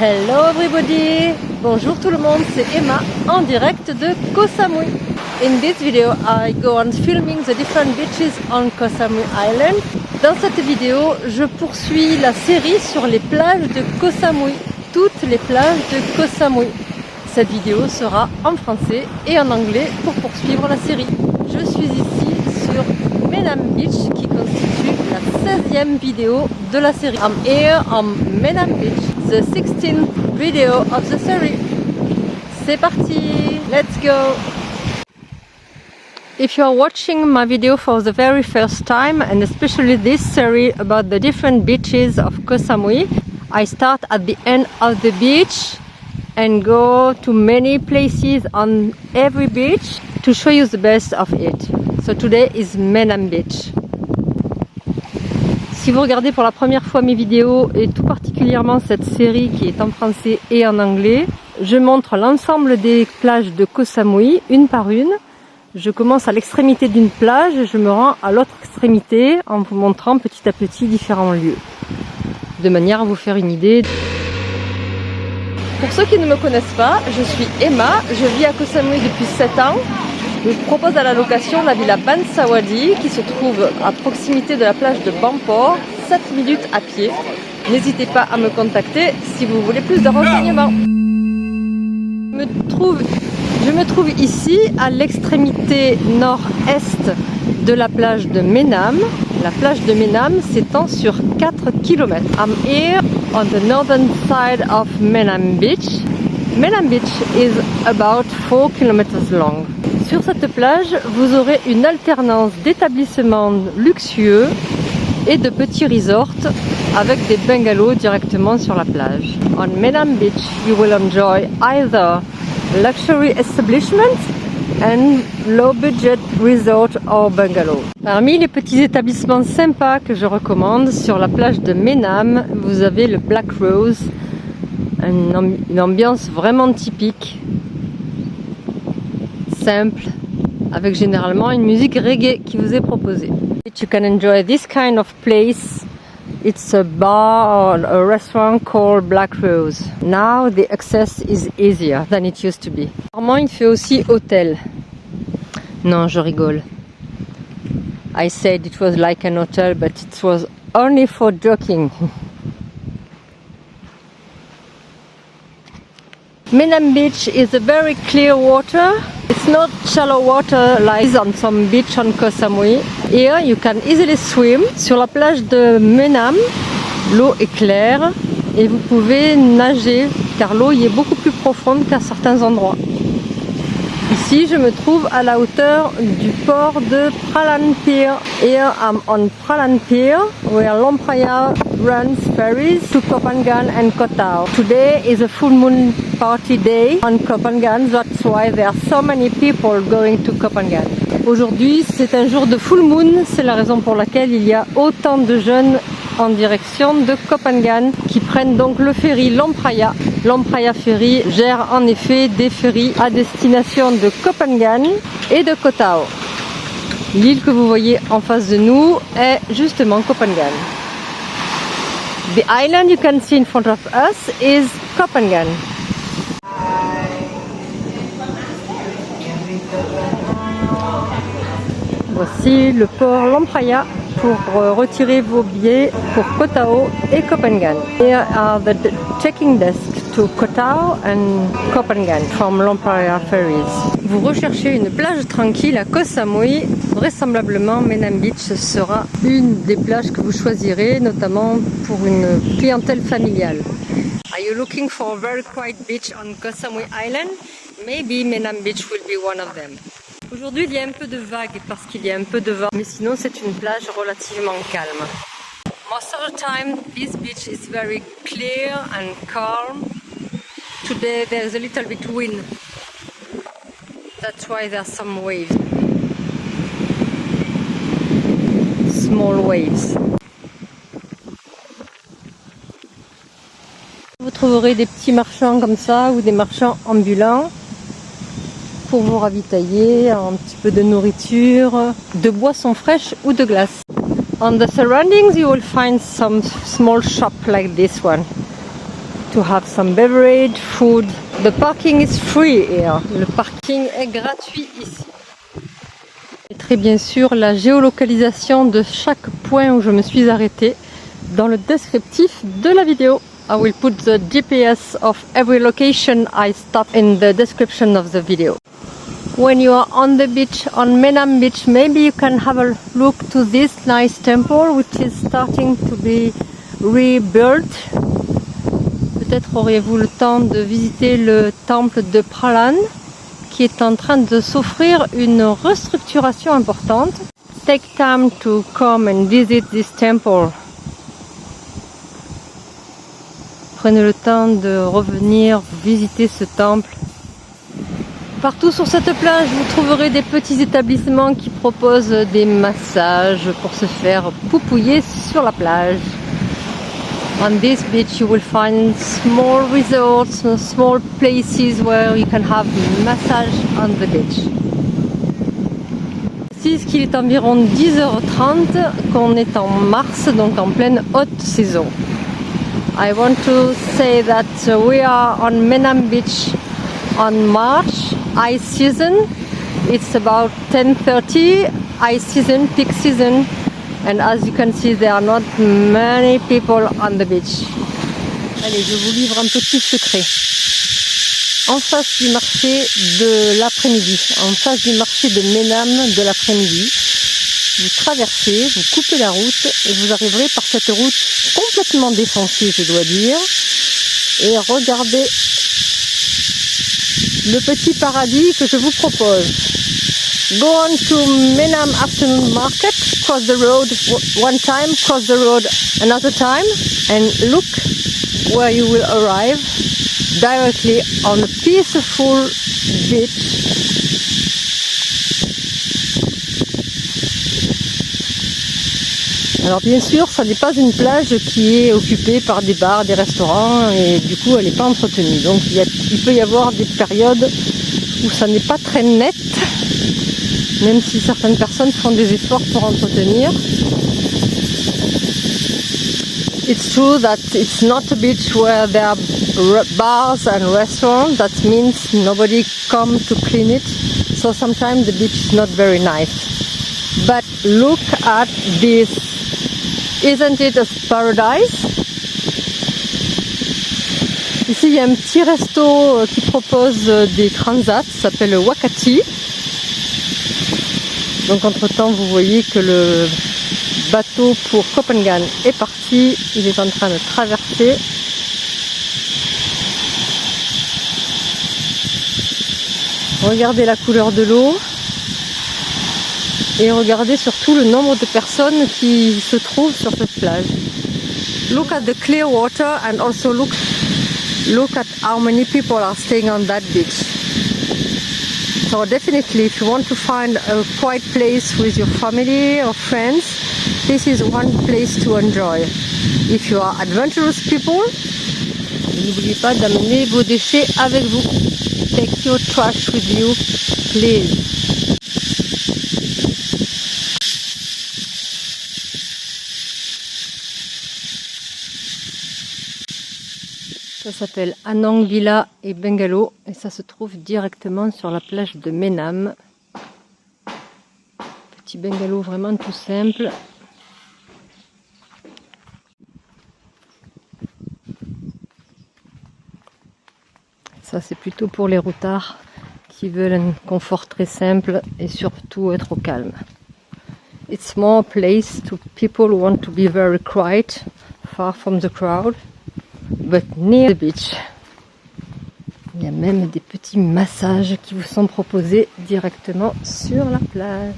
Hello everybody! Bonjour tout le monde, c'est Emma en direct de Koh Samui. In this video I go on filming the different beaches on Koh Samui Island. Dans cette vidéo, je poursuis la série sur les plages de Koh Samui, toutes les plages de Koh Samui. Cette vidéo sera en français et en anglais pour poursuivre la série. Je suis ici sur Menam Beach qui constitue la 16e vidéo de la série. I'm here on Menam Beach, the 16th video of the series. C'est parti, let's go! If you are watching my video for the very first time, and especially this series about the different beaches of Koh Samui, I start at the end of the beach and go to many places on every beach to show you the best of it. So today is Menam Beach. Si vous regardez pour la première fois mes vidéos et tout particulièrement cette série qui est en français et en anglais, je montre l'ensemble des plages de Koh Samui une par une. Je commence à l'extrémité d'une plage et je me rends à l'autre extrémité en vous montrant petit à petit différents lieux, de manière à vous faire une idée. Pour ceux qui ne me connaissent pas, je suis Emma, je vis à Koh Samui depuis 7 ans. Je vous propose à la location la villa Bansawadi qui se trouve à proximité de la plage de Bampor, 7 minutes à pied. N'hésitez pas à me contacter si vous voulez plus de renseignements. Je me trouve ici à l'extrémité nord-est de la plage de Menam. La plage de Menam s'étend sur 4 km. I'm here on the northern side of Menam Beach. Menam Beach is about 4 km long. Sur cette plage, vous aurez une alternance d'établissements luxueux et de petits resorts avec des bungalows directement sur la plage. On Menam Beach, you will enjoy either luxury establishments and low budget resort or bungalow. Parmi les petits établissements sympas que je recommande sur la plage de Menam, vous avez le Black Rose, une ambiance vraiment typique, simple, avec généralement une musique reggae qui vous est proposée. You can enjoy this kind of place. It's a bar or a restaurant called Black Rose. Now the access is easier than it used to be. Normalement, il fait aussi hôtel. Non, je rigole. I said it was like an hotel, but it was only for joking. Menam Beach is a very clear water. It's not shallow water like on some beach on Koh Samui. Here you can easily swim. Sur la plage de Menam, l'eau est claire et vous pouvez nager car l'eau y est beaucoup plus profonde qu'à certains endroits. Ici, je me trouve à la hauteur du port de Pralan Pier. Here I'm on Pralan Pier, where Lompraya runs ferries to Koh Phangan and Koh Tao. Today is a full moon party day on Koh Phangan, that's why there are so many people going to Koh Phangan. Aujourd'hui, c'est un jour de full moon, c'est la raison pour laquelle il y a autant de jeunes en direction de Koh Phangan qui prennent donc le ferry Lompraya. Lompraya Ferry gère en effet des ferries à destination de Koh Phangan et de Koh Tao. L'île que vous voyez en face de nous est justement Koh Phangan. The island you can see in front of us is Koh Phangan. Voici le port Lompraya pour retirer vos billets pour Koh Tao et Koh Phangan. Here are the checking desks to Koh Tao and Koh Phangan from Lompraya ferries. Vous recherchez une plage tranquille à Koh Samui, vraisemblablement Menam Beach sera une des plages que vous choisirez, notamment pour une clientèle familiale. Are you looking for a very quiet beach on Koh Samui Island? Maybe Menam Beach will be one of them. Aujourd'hui, il y a un peu de vagues parce qu'il y a un peu de vent, mais sinon c'est une plage relativement calme. Most of the time, this beach is very clear and calm. Today there's a little bit wind. That's why there's some waves. Small waves. Vous trouverez des petits marchands comme ça ou des marchands ambulants pour vous ravitailler, un petit peu de nourriture, de boissons fraîches ou de glace. On the surroundings you will find some small shop like this one. to have some beverage, food. The parking is free here. Le parking est gratuit ici. Et très bien sûr la géolocalisation de chaque point où je me suis arrêtée dans le descriptif de la vidéo. I will put the GPS of every location I stop in the description of the video. When you are on the beach, on Menam Beach, maybe you can have a look to this nice temple which is starting to be rebuilt. Peut-être auriez-vous le temps de visiter le temple de Pralan qui est en train de s'offrir une restructuration importante. Take time to come and visit this temple. Prenez le temps de revenir visiter ce temple. Partout sur cette plage, vous trouverez des petits établissements qui proposent des massages pour se faire poupouiller sur la plage. On this beach you will find small resorts, small places where you can have massage on the beach. Précise qu'il est environ 10h30, qu'on est en mars, donc en pleine haute saison. I want to say that we are on Menam Beach on March, high season. It's about 10:30, high season, peak season. And as you can see, there are not many people on the beach. Allez, je vous livre un petit secret. En face du marché de l'après-midi, en face du marché de Menam de l'après-midi, vous traversez, vous coupez la route et vous arriverez par cette route complètement défoncée, je dois dire. Et regardez le petit paradis que je vous propose. Go on to Menam Afternoon Market, cross the road one time, cross the road another time, and look where you will arrive, directly on a peaceful beach. Alors bien sûr, ça n'est pas une plage qui est occupée par des bars, des restaurants, et du coup elle n'est pas entretenue. Donc il peut y avoir des périodes où ça n'est pas très net, même si certaines personnes font des efforts pour entretenir. It's true that it's not a beach where there are bars and restaurants. That means nobody comes to clean it. So sometimes the beach is not very nice. But look at this. Isn't it a paradise? Ici il y a un petit resto qui propose des transats, ça s'appelle Wakati. Donc entre temps vous voyez que le bateau pour Copenhague est parti, il est en train de traverser. Regardez la couleur de l'eau et regardez surtout le nombre de personnes qui se trouvent sur cette plage. Look at the clear water and also look at how many people are staying on that beach. So definitely if you want to find a quiet place with your family or friends, this is one place to enjoy. If you are adventurous people, n'oubliez pas d'amener vos déchets avec vous. Take your trash with you, please. Ça s'appelle Anang Villa et Bungalow et ça se trouve directement sur la plage de Menam. Petit bungalow vraiment tout simple. Ça c'est plutôt pour les routards qui veulent un confort très simple et surtout être au calme. It's more a place to people who want to be very quiet, far from the crowd. But near the beach. Il y a même des petits massages qui vous sont proposés directement sur la plage.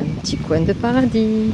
Un petit coin de paradis.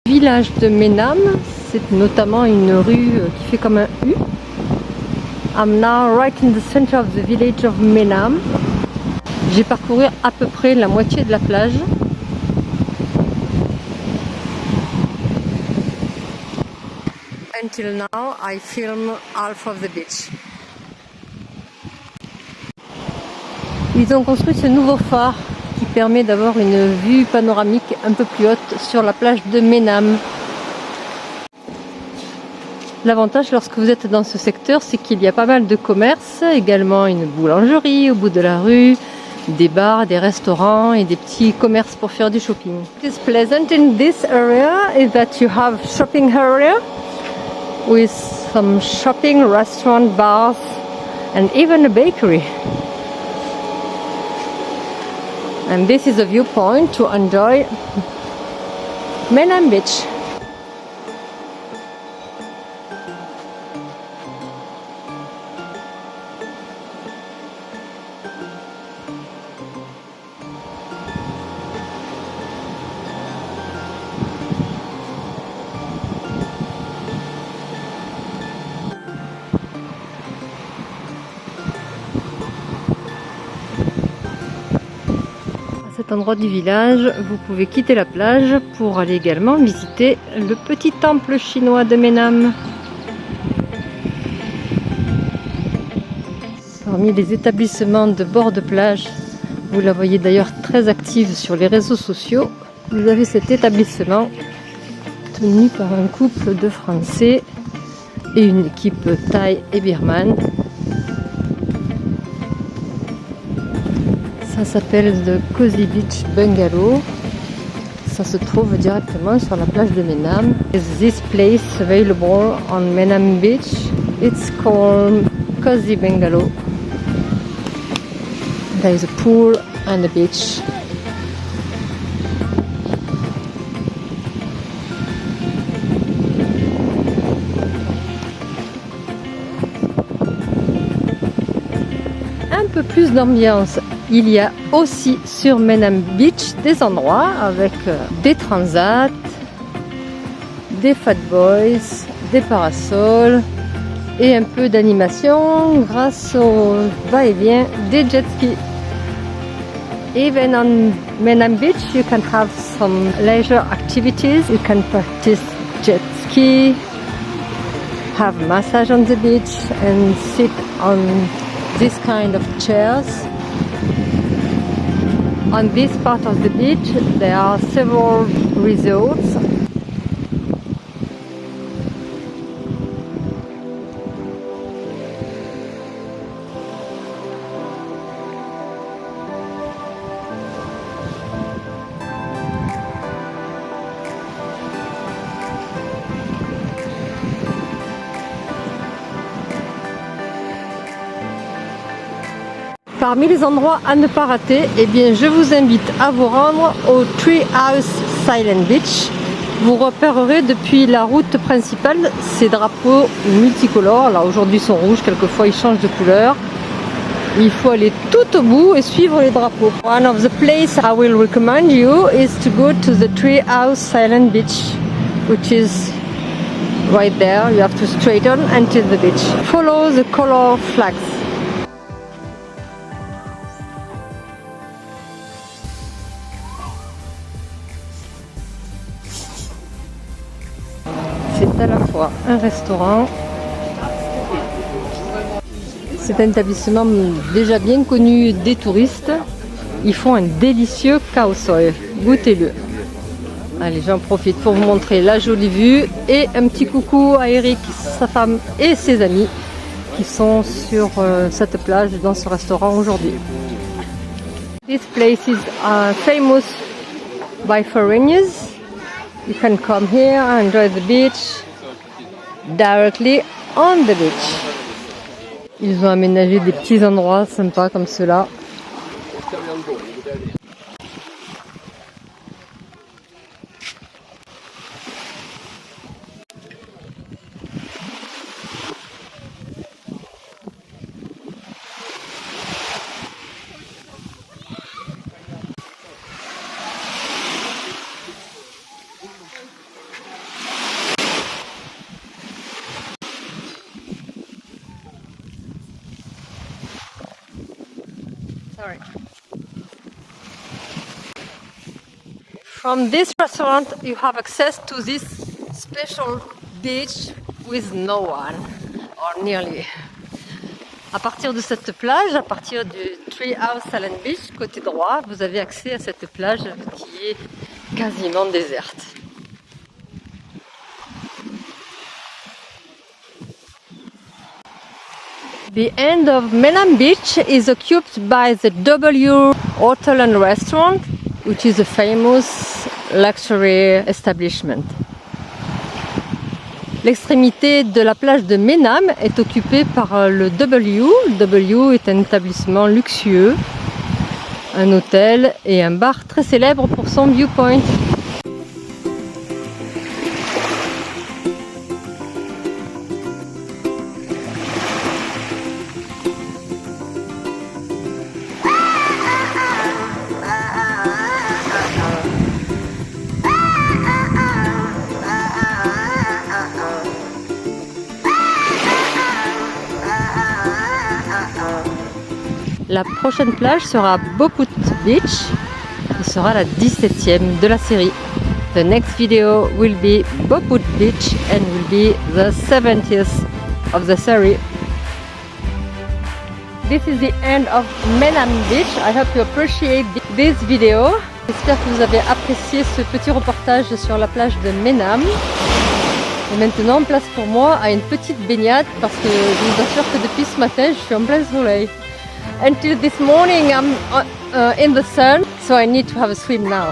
Village de Menam, c'est notamment une rue qui fait comme un U. I'm now right in the center of the village of Menam. J'ai parcouru à peu près la moitié de la plage. Until now, I film half of the beach. Ils ont construit ce nouveau phare qui permet d'avoir une vue panoramique un peu plus haute sur la plage de Menam. L'avantage lorsque vous êtes dans ce secteur, c'est qu'il y a pas mal de commerces, également une boulangerie au bout de la rue, des bars, des restaurants et des petits commerces pour faire du shopping. What is pleasant in this area is that you have shopping area with some shopping, restaurant, bars and even a bakery. And this is a viewpoint to enjoy Menam Beach. À cet endroit du village, vous pouvez quitter la plage pour aller également visiter le petit temple chinois de Menam. Parmi les établissements de bord de plage, vous la voyez d'ailleurs très active sur les réseaux sociaux, vous avez cet établissement tenu par un couple de Français et une équipe thaï et birmane. Ça s'appelle The Cozy Beach Bungalow. Ça se trouve directement sur la plage de Menam. Is this place available on Menam Beach? It's called Cozy Bungalow. There is a pool and a beach. Un peu plus d'ambiance. Il y a aussi sur Menam Beach des endroits avec des transats, des fat boys, des parasols et un peu d'animation grâce au va-et-vient des jet skis. Even on Menam Beach you can have some leisure activities. You can practice jet ski, have massage on the beach and sit on this kind of chairs. On this part of the beach there are several resorts. Parmi les endroits à ne pas rater, eh bien, je vous invite à vous rendre au Treehouse Silent Beach. Vous repérerez depuis la route principale ces drapeaux multicolores. Là aujourd'hui ils sont rouges, quelquefois ils changent de couleur. Il faut aller tout au bout et suivre les drapeaux. One of the places I will recommend you is to go to the Treehouse Silent Beach, which is right there. You have to straighten until the beach. Follow the color flags. C'est à la fois un restaurant, c'est un établissement déjà bien connu des touristes. Ils font un délicieux khao soi. Goûtez-le. Allez, j'en profite pour vous montrer la jolie vue et un petit coucou à Eric, sa femme et ses amis qui sont sur cette plage dans ce restaurant aujourd'hui. This place is famous by foreigners. You can come here and enjoy the beach directly on the beach. Ils ont aménagé des petits endroits sympas comme ceux-là. Sorry. From this restaurant, you have access to this special beach with no one, or nearly. À partir de cette plage, à partir du Treehouse Island Beach, côté droit, vous avez accès à cette plage qui est quasiment déserte. The end of Menam Beach is occupied by the W Hotel and Restaurant, which is a famous luxury establishment. L'extrémité de la plage de Menam est occupée par le W. Le W est un établissement luxueux, un hôtel et un bar très célèbre pour son viewpoint. La prochaine plage sera Boput Beach, qui sera la 17e de la série. The next video will be Boput Beach and will be the 70th of the series. This is the end of Menam Beach. I hope you appreciate this video. J'espère que vous avez apprécié ce petit reportage sur la plage de Menam. Et maintenant, place pour moi à une petite baignade parce que je vous assure que depuis ce matin, je suis en plein soleil. Until this morning I'm in the sun, so I need to have a swim now.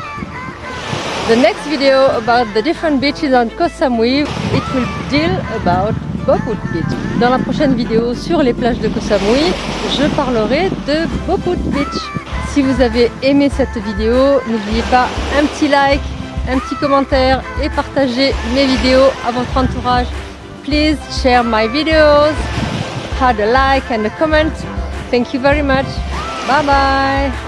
The next video about the different beaches on Koh Samui, it will deal about Boput Beach. Dans la prochaine vidéo sur les plages de Koh Samui, je parlerai de Boput Beach. Si vous avez aimé cette vidéo, n'oubliez pas un petit like, un petit commentaire et partagez mes vidéos à votre entourage. Please share my videos, add a like and a comment. Thank you very much. Bye bye.